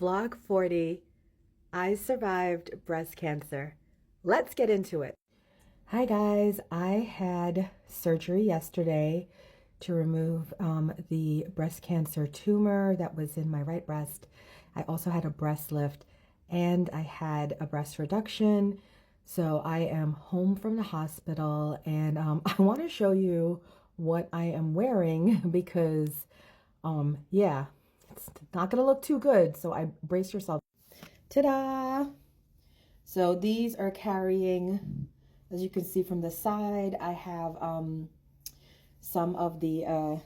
Vlog 40, I survived breast cancer. Let's get into it. Hi guys, I had surgery yesterday to remove the breast cancer tumor that was in my right breast. I also had a breast lift and I had a breast reduction. So I am home from the hospital and I want to show you what I am wearing because yeah, it's not gonna look too good, so I brace yourself. Ta-da! So these are carrying, as you can see from the side, I have some of the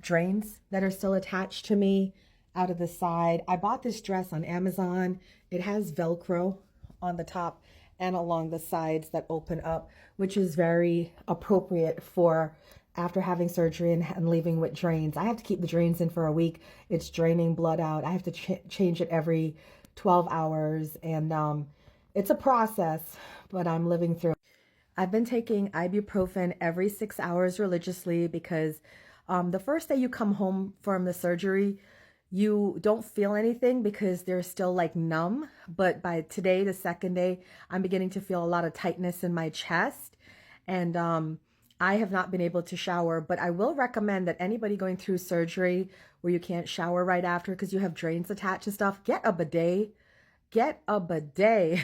drains that are still attached to me out of the side. I bought this dress on Amazon. It has Velcro on the top and along the sides that open up, which is very appropriate for after having surgery and leaving with drains. I have to keep the drains in for a week. It's draining blood out. I have to change it every 12 hours and it's a process, but I'm living through. I've been taking ibuprofen every 6 hours religiously because the first day you come home from the surgery, you don't feel anything because they're still like numb. But by today, the second day, I'm beginning to feel a lot of tightness in my chest. And I have not been able to shower, but I will recommend that anybody going through surgery where you can't shower right after because you have drains attached and stuff, get a bidet. Get a bidet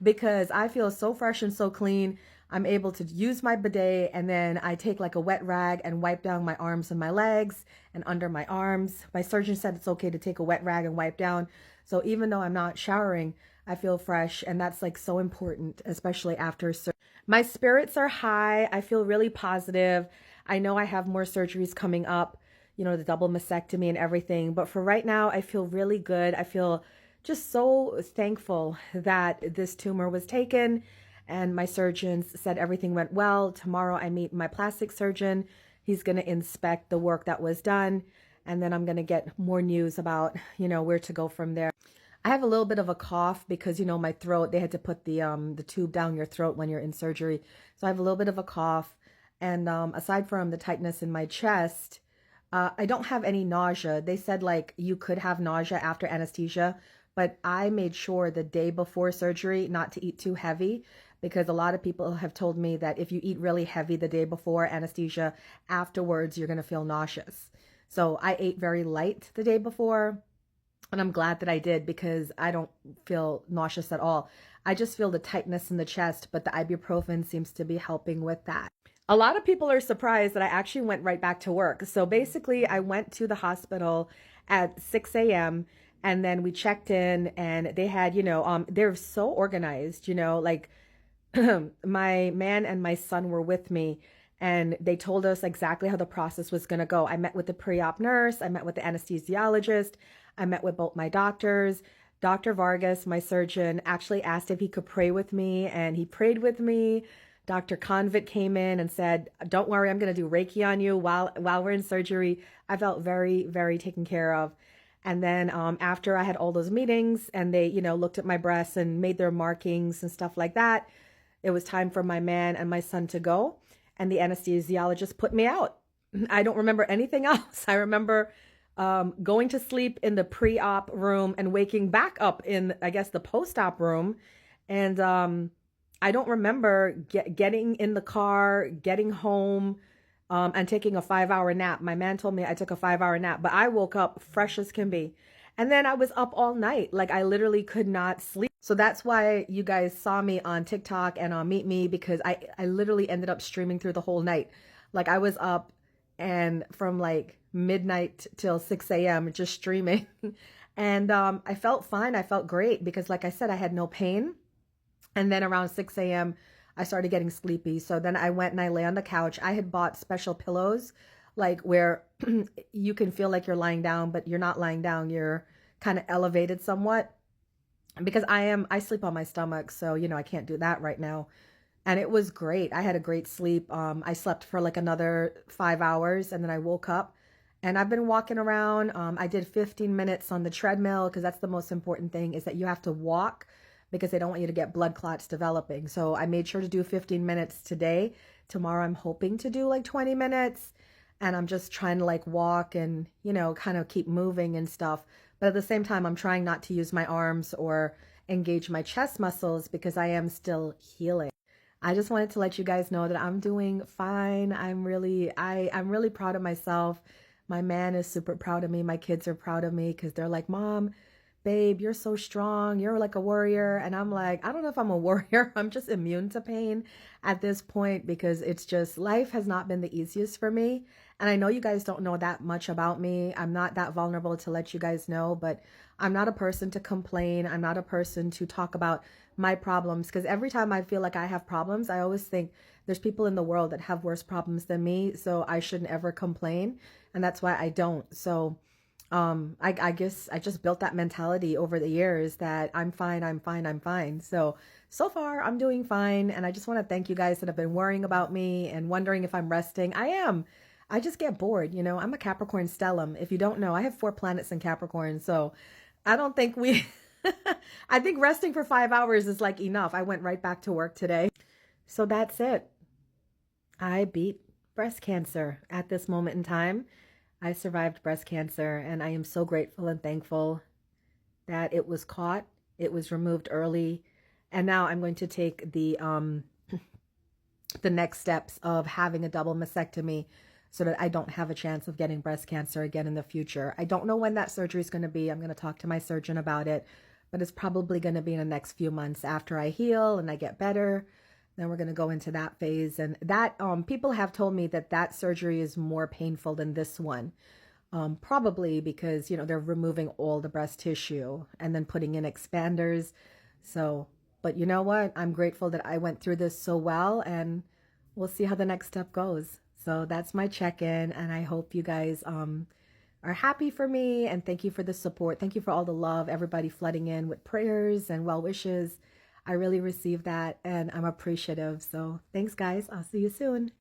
because I feel so fresh and so clean. I'm able to use my bidet and then I take like a wet rag and wipe down my arms and my legs and under my arms. My surgeon said it's okay to take a wet rag and wipe down. So even though I'm not showering, I feel fresh, and that's like so important, especially after surgery. My spirits are high. I feel really positive. I know I have more surgeries coming up, you know, the double mastectomy and everything. But for right now, I feel really good. I feel just so thankful that this tumor was taken and my surgeons said everything went well. Tomorrow I meet my plastic surgeon. He's going to inspect the work that was done, and then I'm going to get more news about, you know, where to go from there. I have a little bit of a cough because, you know, my throat, they had to put the tube down your throat when you're in surgery. So I have a little bit of a cough. And aside from the tightness in my chest, I don't have any nausea. They said like you could have nausea after anesthesia, but I made sure the day before surgery not to eat too heavy because a lot of people have told me that if you eat really heavy the day before anesthesia, afterwards you're going to feel nauseous. So I ate very light the day before. And I'm glad that I did because I don't feel nauseous at all. I just feel the tightness in the chest, but the ibuprofen seems to be helping with that. A lot of people are surprised that I actually went right back to work. So basically, I went to the hospital at 6 a.m. and then we checked in and they had, you know, they're so organized, you know, like my man and my son were with me and they told us exactly how the process was going to go. I met with the pre-op nurse. I met with the anesthesiologist. I met with both my doctors. Dr. Vargas, my surgeon, actually asked if he could pray with me, and he prayed with me. Dr. Convitt came in and said, don't worry, I'm going to do Reiki on you while we're in surgery. I felt very, very taken care of. And then after I had all those meetings and they, you know, looked at my breasts and made their markings and stuff like that, it was time for my man and my son to go. And the anesthesiologist put me out. I don't remember anything else. I remember going to sleep in the pre-op room and waking back up in, I guess, the post-op room. And I don't remember getting in the car, getting home, and taking a 5-hour nap. My man told me I took a 5-hour nap, but I woke up fresh as can be. And then I was up all night. Like I literally could not sleep. So that's why you guys saw me on TikTok and on Meet Me, because I literally ended up streaming through the whole night. Like I was up and from like midnight till 6 a.m. just streaming. And I felt fine. I felt great because like I said, I had no pain. And then around 6 a.m., I started getting sleepy. So then I went and I lay on the couch. I had bought special pillows, like where you can feel like you're lying down, but you're not lying down. You're kind of elevated somewhat because I sleep on my stomach. So, you know, I can't do that right now. And it was great. I had a great sleep. I slept for like another 5 hours and then I woke up and I've been walking around. I did 15 minutes on the treadmill because that's the most important thing is that you have to walk because they don't want you to get blood clots developing. So I made sure to do 15 minutes today. Tomorrow I'm hoping to do like 20 minutes. and I'm just trying to like walk and, you know, kind of keep moving and stuff. But at the same time, I'm trying not to use my arms or engage my chest muscles because I am still healing. I just wanted to let you guys know that I'm doing fine. I'm really proud of myself. My man is super proud of me. My kids are proud of me because they're like, Mom, babe, you're so strong. You're like a warrior. And I'm like, I don't know if I'm a warrior. I'm just immune to pain at this point because it's just life has not been the easiest for me. And I know you guys don't know that much about me. I'm not that vulnerable to let you guys know, but I'm not a person to complain. I'm not a person to talk about my problems because every time I feel like I have problems, I always think there's people in the world that have worse problems than me. So I shouldn't ever complain. And that's why I don't. So I guess I just built that mentality over the years that I'm fine, I'm fine, I'm fine. So far I'm doing fine. And I just want to thank you guys that have been worrying about me and wondering if I'm resting. I am. I just get bored. You know, I'm a Capricorn stellium. If you don't know, I have 4 planets in Capricorn. So I don't think I think resting for 5 hours is like enough. I went right back to work today. So that's it. I beat breast cancer at this moment in time. I survived breast cancer, and I am so grateful and thankful that it was caught, it was removed early, and now I'm going to take the next steps of having a double mastectomy so that I don't have a chance of getting breast cancer again in the future. I don't know when that surgery is going to be. I'm going to talk to my surgeon about it, but it's probably going to be in the next few months after I heal and I get better. Then we're going to go into that phase. And that people have told me that that surgery is more painful than this one. Probably because, you know, they're removing all the breast tissue and then putting in expanders. So, but you know what? I'm grateful that I went through this so well, and we'll see how the next step goes. So that's my check-in, and I hope you guys are happy for me, and thank you for the support. Thank you for all the love, everybody flooding in with prayers and well wishes. I really received that, and I'm appreciative. So thanks, guys. I'll see you soon.